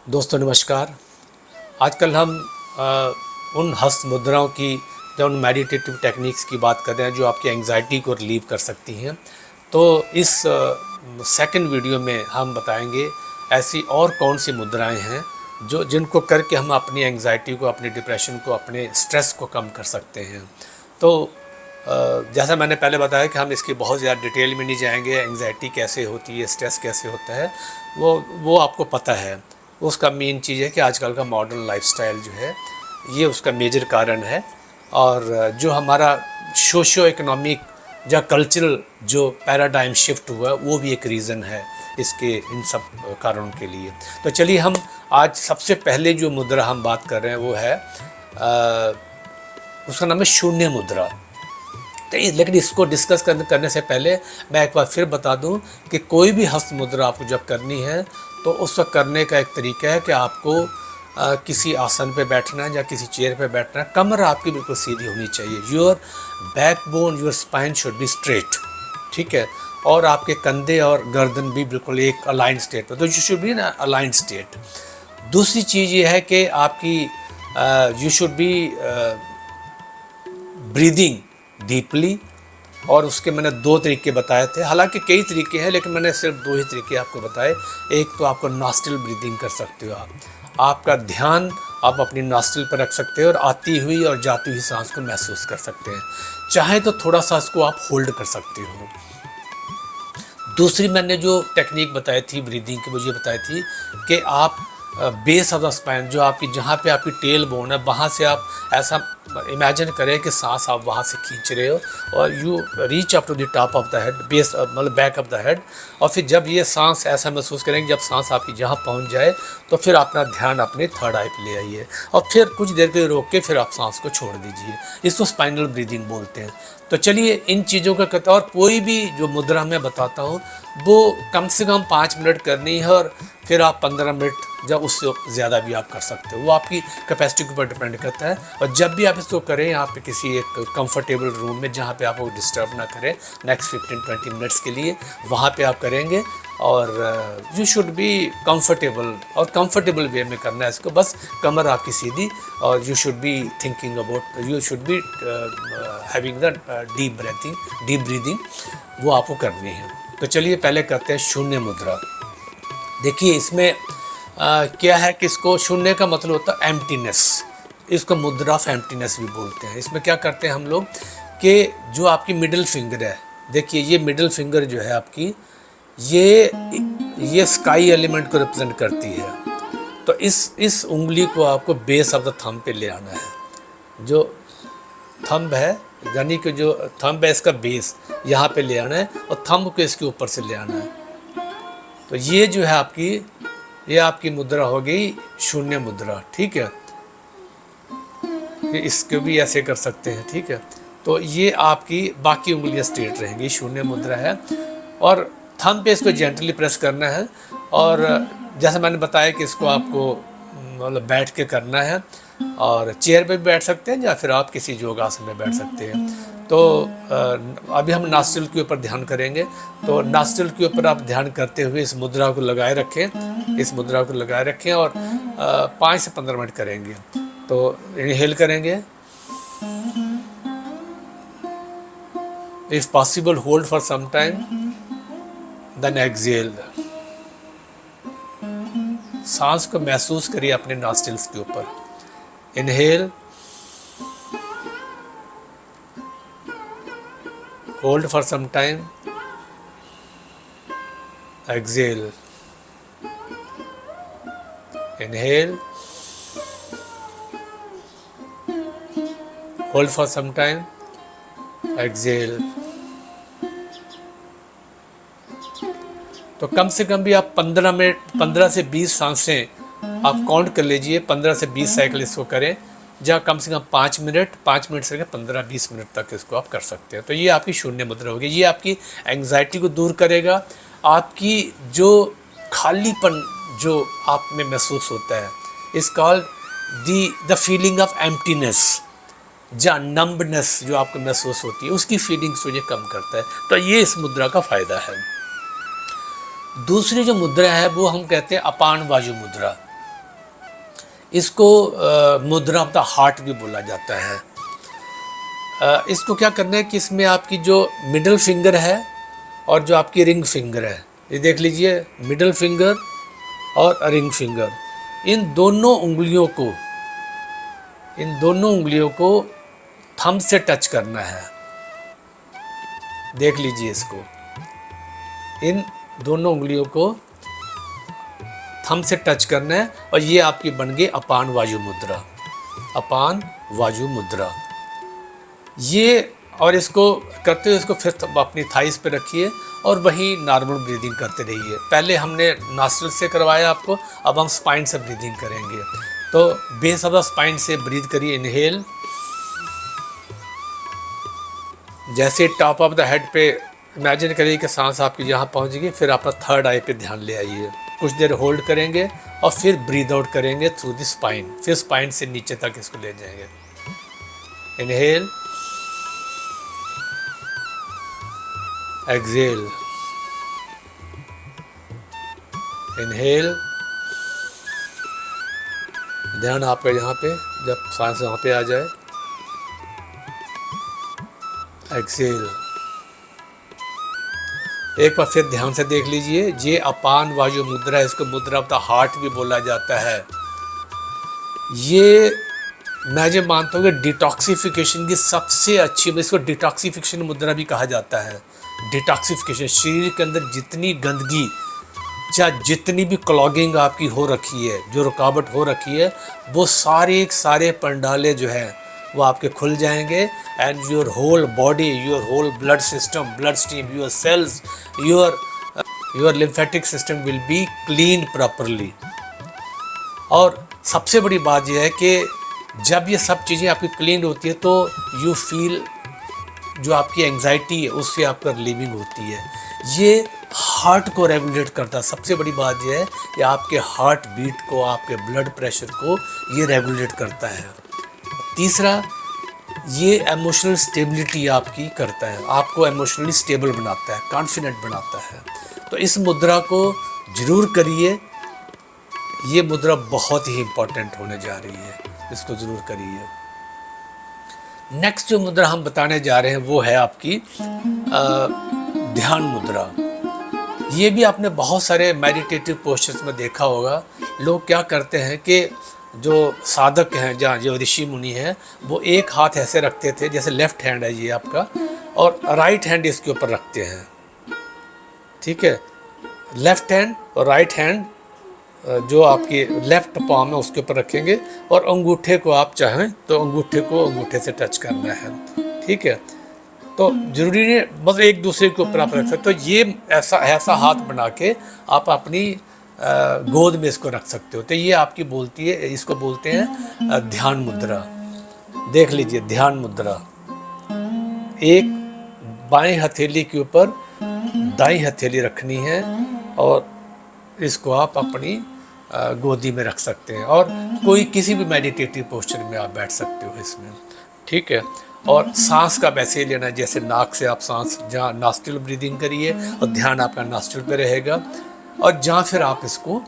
दोस्तों नमस्कार। आजकल हम उन हस्त मुद्राओं की या उन मेडिटेटिव टेक्निक्स की बात कर रहे हैं जो आपकी एंग्जाइटी को रिलीव कर सकती हैं। तो इस सेकंड वीडियो में हम बताएंगे ऐसी और कौन सी मुद्राएं हैं जो जिनको करके हम अपनी एंग्जाइटी को, अपनी डिप्रेशन को, अपने स्ट्रेस को कम कर सकते हैं। तो जैसा मैंने पहले बताया कि हम इसकी बहुत ज़्यादा डिटेल में नहीं जाएंगे, एंग्जाइटी कैसे होती है, स्ट्रेस कैसे होता है, वो आपको पता है। उसका मेन चीज़ है कि आजकल का मॉडर्न लाइफस्टाइल जो है ये उसका मेजर कारण है। और जो हमारा सोशो इकोनॉमिक या कल्चरल जो पैराडाइम शिफ्ट हुआ वो भी एक रीज़न है इसके, इन सब कारणों के लिए। तो चलिए हम आज सबसे पहले जो मुद्रा हम बात कर रहे हैं वो है उसका नाम है शून्य मुद्रा। तो लेकिन इसको डिस्कस करने से पहले मैं एक बार फिर बता दूं कि कोई भी हस्त मुद्रा आपको जब करनी है तो उस वक्त करने का एक तरीका है कि आपको किसी आसन पे बैठना है या किसी चेयर पे बैठना है। कमर आपकी बिल्कुल सीधी होनी चाहिए। Your backbone, your spine should be straight, ठीक है। और आपके कंधे और गर्दन भी बिल्कुल एक अलाइंड स्टेट पर, तो you should be in aligned state. दूसरी चीज़ ये है कि आपकी you should be breathing deeply. और उसके मैंने दो तरीके बताए थे, हालांकि कई तरीके हैं लेकिन मैंने सिर्फ दो ही तरीके आपको बताए। एक तो आपको नॉस्ट्रिल ब्रीदिंग कर सकते हो, आपका ध्यान आप अपनी नॉस्ट्रिल पर रख सकते हो और आती हुई और जाती हुई सांस को महसूस कर सकते हैं। चाहे तो थोड़ा सा इसको आप होल्ड कर सकते हो। दूसरी मैंने जो टेक्निक बताई थी ब्रीदिंग की, मुझे बताई थी कि आप बेस ऑफ द स्पाइन, जो आपकी जहाँ पे आपकी टेल बोन है, वहाँ से आप ऐसा इमेजिन करें कि सांस आप वहाँ से खींच रहे हो और you reach up to the top of the head, base मतलब बैक ऑफ द हेड। और फिर जब ये सांस ऐसा महसूस करेंगे, जब सांस आपकी जहाँ पहुँच जाए तो फिर अपना ध्यान अपने थर्ड आई पे ले आइए और फिर कुछ देर के लिए रोक के फिर आप सांस को छोड़ दीजिए। इसको स्पाइनल ब्रीदिंग बोलते हैं। तो चलिए इन चीज़ों का करता, और कोई भी जो मुद्रा मैं बताता हूँ वो कम से कम 5 मिनट करनी है और फिर आप 15 मिनट जब उससे ज़्यादा भी आप कर सकते हो, वो आपकी कैपेसिटी के ऊपर डिपेंड करता है। और जब भी आप इसको करें यहाँ पे किसी एक कंफर्टेबल रूम में जहाँ पे आपको डिस्टर्ब ना करें, नेक्स्ट 15-20 मिनट्स के लिए वहाँ पे आप करेंगे। और यू शुड बी कंफर्टेबल, और कंफर्टेबल वे में करना है इसको, बस कमर आपकी सीधी। और you should be thinking about, you should be having the deep breathing, वो आपको करनी है। तो चलिए पहले करते हैं शून्य मुद्रा। देखिए इसमें क्या है कि इसको शून्य का मतलब होता है एम्प्टीनेस, इसको मुद्रा ऑफ एम्प्टीनेस भी बोलते हैं। इसमें क्या करते हैं हम लोग कि जो आपकी मिडिल फिंगर है, देखिए ये मिडिल फिंगर जो है आपकी, ये स्काई एलिमेंट को रिप्रेजेंट करती है। तो इस उंगली को आपको बेस ऑफ द थंब पे ले आना है। जो थंब है, यानी कि जो थंब है इसका बेस यहाँ पे ले आना है और थंब को इसके ऊपर से ले आना है। तो ये जो है आपकी मुद्रा हो गई शून्य मुद्रा, ठीक है। इसको भी ऐसे कर सकते हैं, ठीक है। तो ये आपकी बाकी उंगलियां स्ट्रेट रहेंगी, शून्य मुद्रा है। और थंब पे इसको जेंटली प्रेस करना है। और जैसा मैंने बताया कि इसको आपको मतलब बैठ के करना है, और चेयर पे भी बैठ सकते हैं या फिर आप किसी योगासन में बैठ सकते हैं। तो अभी हम नॉस्ट्रिल के ऊपर ध्यान करेंगे। तो नॉस्ट्रिल के ऊपर आप ध्यान करते हुए इस मुद्रा को लगाए रखें, इस मुद्रा को लगाए रखें और 5 से 15 मिनट करेंगे। तो इनहेल करेंगे, if possible hold for some time, then exhale. सांस को महसूस करिए अपने नॉस्ट्रिल्स के ऊपर। Inhale, hold for some time, exhale, inhale, hold for some time, exhale। तो कम से कम भी आप 15 मिनट, 15 से 20 सांसें आप काउंट कर लीजिए, 15 से 20 साइकिल इसको करें, जहाँ कम से कम 5 मिनट से 15-20 मिनट तक इसको आप कर सकते हैं। तो ये आपकी शून्य मुद्रा होगी। ये आपकी एंग्जाइटी को दूर करेगा। आपकी जो खालीपन जो आप में महसूस होता है, इस called the feeling of emptiness, या नम्बनेस जो आपको महसूस होती है, उसकी फीलिंग्स को ये कम करता है। तो ये इस मुद्रा का फ़ायदा है। दूसरी जो मुद्रा है वो हम कहते हैं अपान वायु मुद्रा। इसको मुद्रा ऑफ द हार्ट भी बोला जाता है। इसको क्या करना है कि इसमें आपकी जो मिडिल फिंगर है और जो आपकी रिंग फिंगर है, ये देख लीजिए, मिडिल फिंगर और रिंग फिंगर, इन दोनों उंगलियों को थंब से टच करना है। देख लीजिए इसको, इन दोनों उंगलियों को थंब से टच करना है और ये आपकी बन गई अपान वायु मुद्रा। अपान वायु मुद्रा ये, और इसको करते हुए इसको फिर अपनी थाइस पे रखिए और वही नॉर्मल ब्रीदिंग करते रहिए। पहले हमने नॉस्ट्रिल से करवाया आपको, अब हम स्पाइन से ब्रीदिंग करेंगे। तो बेस ऑफ द स्पाइन से ब्रीद करिए, इनहेल, जैसे टॉप ऑफ द हेड पे इमेजिन करिए कि सांस आपकी यहाँ पहुँच गई, फिर अपना थर्ड आई पे ध्यान ले आइए, कुछ देर होल्ड करेंगे और फिर ब्रीद आउट करेंगे थ्रू द स्पाइन, फिर स्पाइन से नीचे तक इसको ले जाएंगे। इनहेल, एक्सहेल, इनहेल, ध्यान आपका यहाँ पे, जब सांस यहाँ पे आ जाए, एक्सहेल। एक बार फिर ध्यान से देख लीजिए, ये अपान वायु मुद्रा, इसको मुद्रा ऑफ द हार्ट भी बोला जाता है। ये मैं जो मानता हूँ कि डिटॉक्सिफिकेशन की सबसे अच्छी, इसको डिटॉक्सिफिकेशन मुद्रा भी कहा जाता है। डिटॉक्सिफिकेशन, शरीर के अंदर जितनी गंदगी या जितनी भी क्लॉगिंग आपकी हो रखी है, जो रुकावट हो रखी है, वो सारे पंडाले जो है वो आपके खुल जाएंगे and your whole body, your whole blood system, blood stream, your cells, your lymphatic system will be clean properly. और सबसे बड़ी बात यह है कि जब ये सब चीज़ें आपकी क्लीन होती है तो यू फील, जो आपकी एंग्जाइटी है उससे आपका रिलीविंग होती है। ये हार्ट को रेगुलेट करता है। सबसे बड़ी बात यह है कि आपके हार्ट बीट को, आपके ब्लड प्रेशर को ये रेगुलेट करता है। तीसरा, ये इमोशनल स्टेबिलिटी आपकी करता है, आपको इमोशनली स्टेबल बनाता है, कॉन्फिडेंट बनाता है। तो इस मुद्रा को ज़रूर करिए, ये मुद्रा बहुत ही इम्पोर्टेंट होने जा रही है, इसको ज़रूर करिए। नेक्स्ट जो मुद्रा हम बताने जा रहे हैं वो है आपकी ध्यान मुद्रा। ये भी आपने बहुत सारे मेडिटेटिव पोस्चर्स में देखा होगा। लोग क्या करते हैं कि जो साधक हैं, जहाँ जो ऋषि मुनि हैं, वो एक हाथ ऐसे रखते थे, जैसे लेफ्ट हैंड है ये आपका, और राइट हैंड इसके ऊपर रखते हैं। ठीक है, लेफ्ट हैंड और राइट हैंड जो आपकी लेफ्ट पाम है उसके ऊपर रखेंगे और अंगूठे को आप चाहें तो अंगूठे को अंगूठे से टच करना है। ठीक है, तो जरूरी नहीं मतलब एक दूसरे के ऊपर आप रख सकते। तो ये ऐसा हाथ बना के आप अपनी गोद में इसको रख सकते हो। तो ये आपकी बोलती है, इसको बोलते हैं ध्यान मुद्रा। देख लीजिए, ध्यान मुद्रा, एक बाएं हथेली के ऊपर दाईं हथेली रखनी है और इसको आप अपनी गोदी में रख सकते हैं और कोई किसी भी मेडिटेटिव पोस्चर में आप बैठ सकते हो इसमें। ठीक है, और सांस का वैसे ही लेना है जैसे नाक से आप सांस, जहाँ नॉस्ट्रिल ब्रीदिंग करिए और ध्यान आपका नॉस्ट्रिल पे रहेगा, और जहाँ फिर आप इसको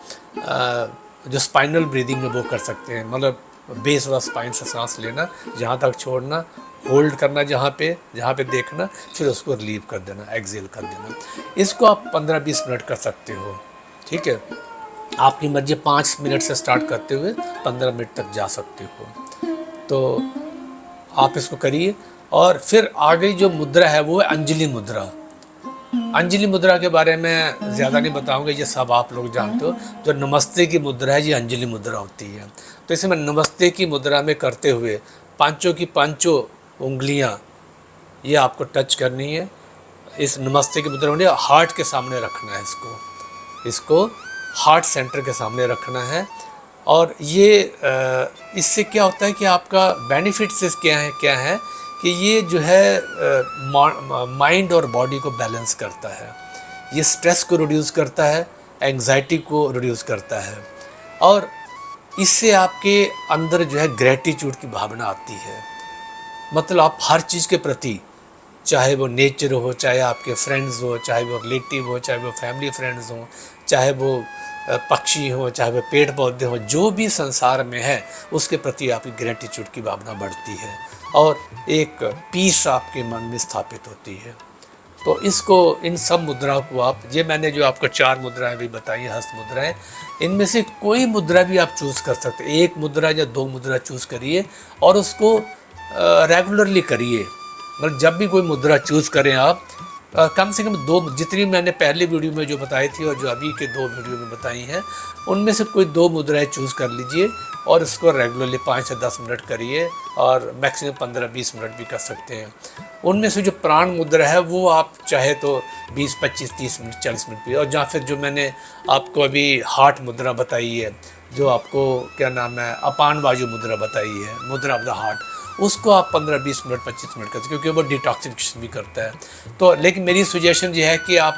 जो स्पाइनल ब्रीदिंग में वो कर सकते हैं, मतलब बेस वाला स्पाइन से सांस लेना, जहाँ तक छोड़ना, होल्ड करना जहाँ पे देखना, फिर उसको रिलीव कर देना, एक्सहेल कर देना। इसको आप 15-20 मिनट कर सकते हो। ठीक है, आपकी मर्जी, 5 मिनट से स्टार्ट करते हुए 15 मिनट तक जा सकते हो। तो आप इसको करिए। और फिर आगे जो मुद्रा है वो है अंजलि मुद्रा। अंजलि मुद्रा के बारे में ज़्यादा नहीं बताऊंगा, ये सब आप लोग जानते हो। जो नमस्ते की मुद्रा है ये अंजलि मुद्रा होती है। तो इसमें नमस्ते की मुद्रा में करते हुए पांचों की पांचों उंगलियां ये आपको टच करनी है। इस नमस्ते की मुद्रा में हार्ट के सामने रखना है, इसको हार्ट सेंटर के सामने रखना है। और ये इससे क्या होता है कि आपका बेनिफिट्स क्या है कि ये जो है माइंड और बॉडी को बैलेंस करता है, ये स्ट्रेस को रिड्यूस करता है, एंग्जाइटी को रिड्यूस करता है, और इससे आपके अंदर जो है ग्रेटिट्यूड की भावना आती है। मतलब आप हर चीज़ के प्रति, चाहे वो नेचर हो, चाहे आपके फ्रेंड्स हो, चाहे वो रिलेटिव हो, चाहे वो फैमिली फ्रेंड्स हो, चाहे वो पक्षी हो, चाहे वो पेड़ पौधे हो, जो भी संसार में है उसके प्रति आपकी ग्रेटिट्यूड की भावना बढ़ती है और एक पीस आपके मन में स्थापित होती है। तो इसको, इन सब मुद्राओं को आप, ये मैंने जो आपको 4 मुद्राएं भी बताई हैं, हस्त मुद्राएं, इनमें से कोई मुद्रा भी आप चूज़ कर सकते हैं। 1 मुद्रा या 2 मुद्रा चूज़ करिए और उसको रेगुलरली करिए। मतलब जब भी कोई मुद्रा चूज़ करें आप, कम से कम 2, जितनी मैंने पहली वीडियो में जो बताई थी और जो अभी के 2 वीडियो में बताई हैं, उनमें से कोई 2 मुद्राएं चूज़ कर लीजिए और इसको रेगुलरली 5 से 10 मिनट करिए और मैक्सिमम 15-20 मिनट भी कर सकते हैं। उनमें से जो प्राण मुद्रा है वो आप चाहे तो 20, 25, 30 मिनट, 40 मिनट भी, और या फिर जो मैंने आपको अभी हार्ट मुद्रा बताई है, जो आपको क्या नाम है, अपान वायु मुद्रा बताई है, मुद्रा ऑफ द हार्ट, उसको आप 15-20 मिनट, 25 मिनट करते, क्योंकि वो डिटॉक्सिफिकेशन भी करता है। तो लेकिन मेरी सजेशन ये है कि आप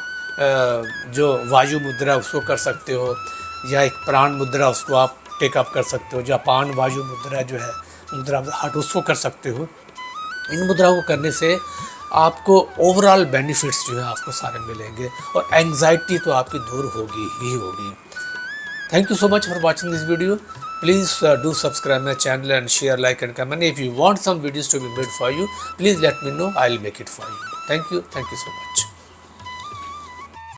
जो वायु मुद्रा उसको कर सकते हो, या एक प्राण मुद्रा उसको आप टेकअप कर सकते हो, जो अपान वायु मुद्रा जो है, मुद्रा ऑफ द हार्ट, उसको कर सकते हो। इन मुद्राओं को करने से आपको ओवरऑल बेनिफिट्स जो है आपको सारे मिलेंगे और एंग्जाइटी तो आपकी दूर होगी ही होगी। Thank you so much for watching this video. Please do subscribe my channel and share, like and comment. If you want some videos to be made for you, please let me know. I'll make it for you. Thank you so much.